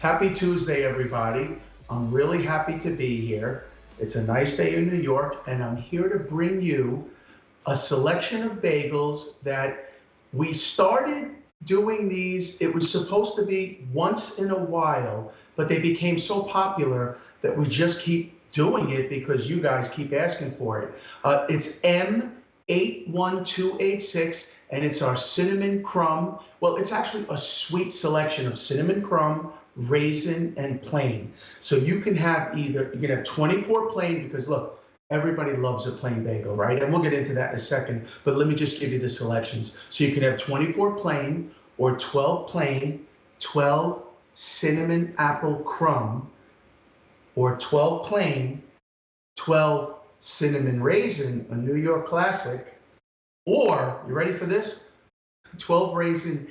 Happy Tuesday, everybody. I'm really happy to be here. It's a nice day in New York, and I'm here to bring you a selection of bagels that we started doing these. It was supposed to be once in a while, but they became so popular that we just keep doing it because you guys keep asking for it. It's M81286, and it's our cinnamon crumb. Well, it's actually a sweet selection of cinnamon crumb, raisin, and plain. So you can have either, you can have 24 plain, because look, everybody loves a plain bagel, right? And we'll get into that in a second, but let me just give you the selections. So you can have 24 plain or 12 plain, 12 cinnamon apple crumb, or 12 plain, 12 cinnamon raisin, a New York classic, or, you ready for this? 12 raisin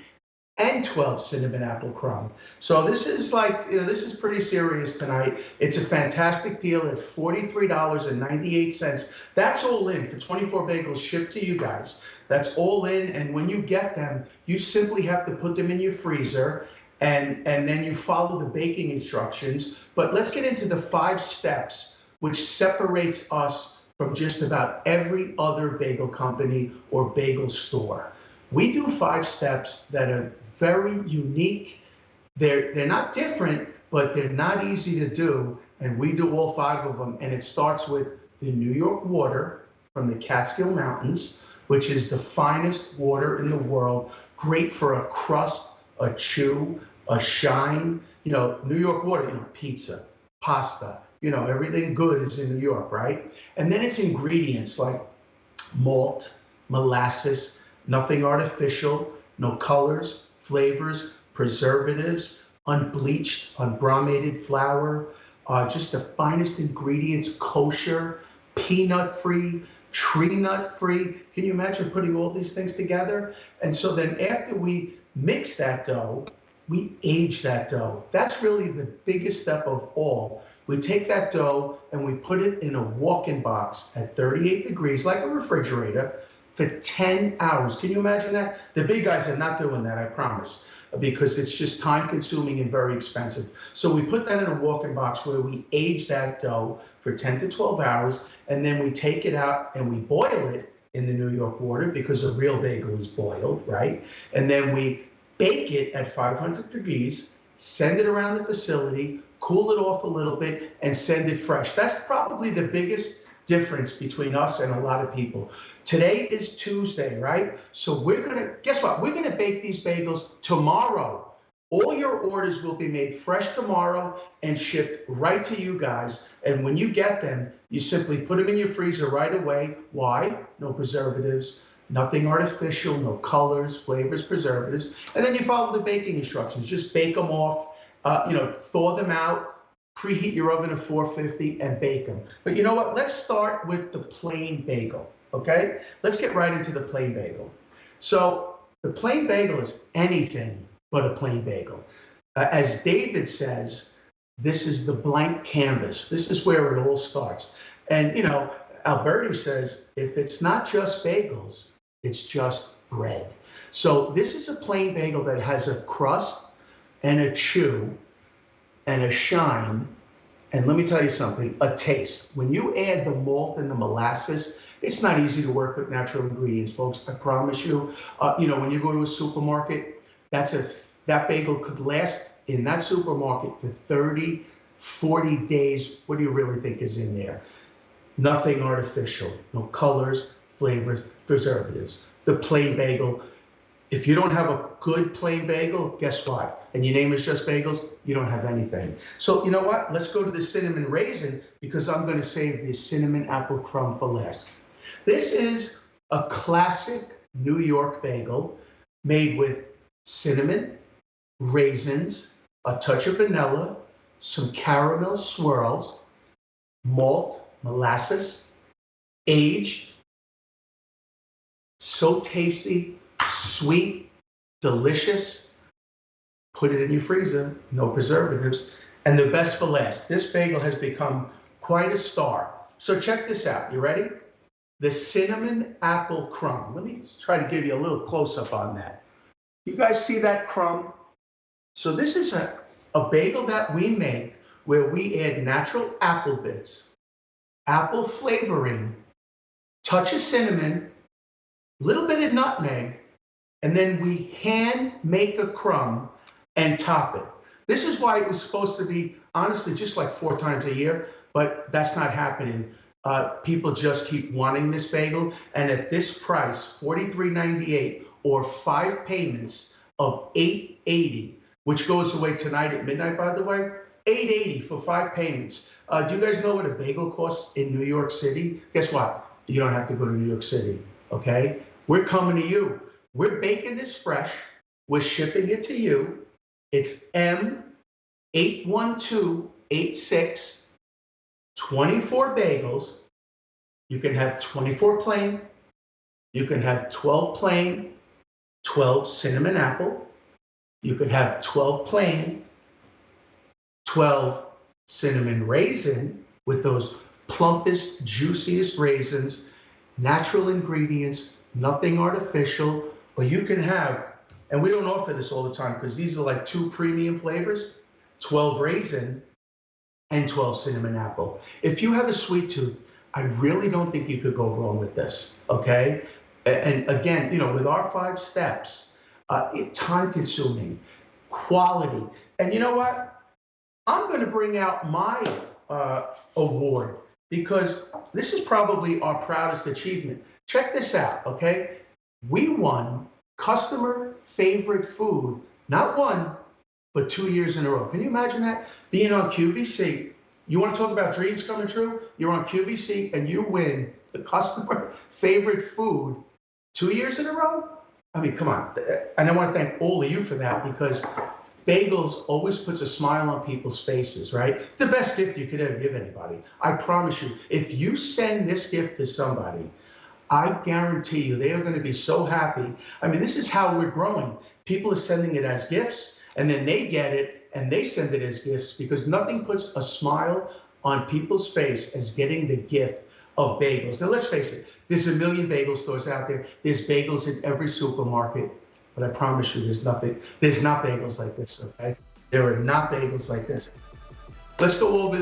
and 12 cinnamon apple crumb. So this is like, this is pretty serious tonight. It's a fantastic deal at $43.98. That's all in for 24 bagels shipped to you guys. That's all in, and when you get them, you simply have to put them in your freezer, and then you follow the baking instructions. But let's get into the 5 steps which separates us from just about every other bagel company or bagel store. We do 5 steps that are very unique. They're not different, but they're not easy to do, and we do all 5 of them. And it starts with the New York water from the Catskill Mountains, which is the finest water in the world, great for a crust, a chew, a shine. New York water, pizza, pasta, everything good is in New York, right? And then it's ingredients like malt, molasses, nothing artificial, no colors, flavors, preservatives, unbleached, unbromated flour, just the finest ingredients, kosher, peanut-free, tree nut-free. Can you imagine putting all these things together? And so then after we mix that dough, we age that dough. That's really the biggest step of all. We take that dough and we put it in a walk-in box at 38 degrees, like a refrigerator, for 10 hours. Can you imagine that? The big guys are not doing that, I promise, because it's just time-consuming and very expensive. So we put that in a walk-in box where we age that dough for 10 to 12 hours, and then we take it out and we boil it in the New York water, because a real bagel is boiled, right? And then we bake it at 500 degrees, send it around the facility, cool it off a little bit, and send it fresh. That's probably the biggest difference between us and a lot of people. Today is Tuesday, right? So guess what? We're gonna bake these bagels tomorrow. All your orders will be made fresh tomorrow and shipped right to you guys. And when you get them, you simply put them in your freezer right away. Why? No preservatives, nothing artificial, no colors, flavors, preservatives. And then you follow the baking instructions. Just bake them off, thaw them out, preheat your oven to 450 and bake them. But you know what? Let's start with the plain bagel, okay? Let's get right into the plain bagel. So the plain bagel is anything but a plain bagel. As David says, this is the blank canvas. This is where it all starts. And, Alberti says, if it's not just bagels, it's just bread. So this is a plain bagel that has a crust and a chew and a shine, and let me tell you something, a taste. When you add the malt and the molasses, it's not easy to work with natural ingredients, folks, I promise you. When you go to a supermarket, that bagel could last in that supermarket for 30, 40 days. What do you really think is in there? Nothing artificial, no colors, flavors, preservatives. The plain bagel. If you don't have a good plain bagel, guess what? And your name is Just Bagels, you don't have anything. So you know what? Let's go to the cinnamon raisin, because I'm going to save the cinnamon apple crumb for last. This is a classic New York bagel made with cinnamon, raisins, a touch of vanilla, some caramel swirls, malt, molasses, aged, so tasty, sweet, delicious. Put it in your freezer, no preservatives. And the best for last, this bagel has become quite a star. So check this out, you ready? The cinnamon apple crumb. Let me try to give you a little close up on that. You guys see that crumb? So this is A bagel that we make where we add natural apple bits, apple flavoring, touch of cinnamon, little bit of nutmeg, and then we hand make a crumb and top it. This is why it was supposed to be, honestly, just like 4 times a year, but that's not happening. People just keep wanting this bagel, and at this price, $43.98 or 5 payments of $8.80, which goes away tonight at midnight, by the way. $8.80 for 5 payments. Do you guys know what a bagel costs in New York City? Guess what? You don't have to go to New York City, okay? We're coming to you. We're baking this fresh. We're shipping it to you. It's M81286, 24 bagels. You can have 24 plain. You can have 12 plain, 12 cinnamon apple. You could have 12 plain, 12 cinnamon raisin with those plumpest, juiciest raisins, natural ingredients, nothing artificial. Or you can have, and we don't offer this all the time because these are like 2 premium flavors, 12 raisin and 12 cinnamon apple. If you have a sweet tooth, I really don't think you could go wrong with this, okay? And again, you know, with our 5 steps, time consuming, quality. And you know what? I'm going to bring out my award because this is probably our proudest achievement. Check this out, okay? We won customer favorite food, not 1, but 2 years in a row. Can you imagine that? Being on QVC, you want to talk about dreams coming true? You're on QVC and you win the customer favorite food 2 years in a row? I mean, come on. And I want to thank all of you for that because Bagels always puts a smile on people's faces, right? The best gift you could ever give anybody. I promise you, if you send this gift to somebody, I guarantee you they are going to be so happy. I mean, this is how we're growing. People are sending it as gifts, and then they get it, and they send it as gifts because nothing puts a smile on people's face as getting the gift of bagels. Now, let's face it. There's a million bagel stores out there. There's bagels in every supermarket. But I promise you, there's not bagels like this, okay? There are not bagels like this. Let's go over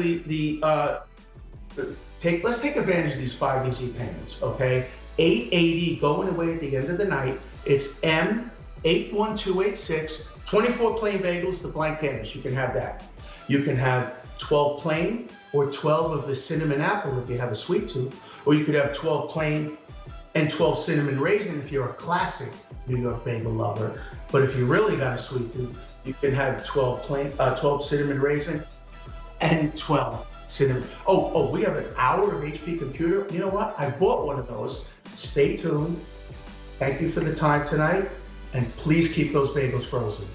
let's take advantage of these 5 easy payments, okay? $8.80 going away at the end of the night. It's M81286, 24 plain bagels, the blank canvas. You can have that. You can have 12 plain or 12 of the cinnamon apple if you have a sweet tooth, or you could have 12 plain and 12 cinnamon raisin if you're a classic New York bagel lover. But if you really got a sweet tooth, you can have 12 cinnamon raisin and 12 cinnamon. Oh, we have an hour of HP computer. You know what? I bought one of those. Stay tuned. Thank you for the time tonight, and please keep those bagels frozen.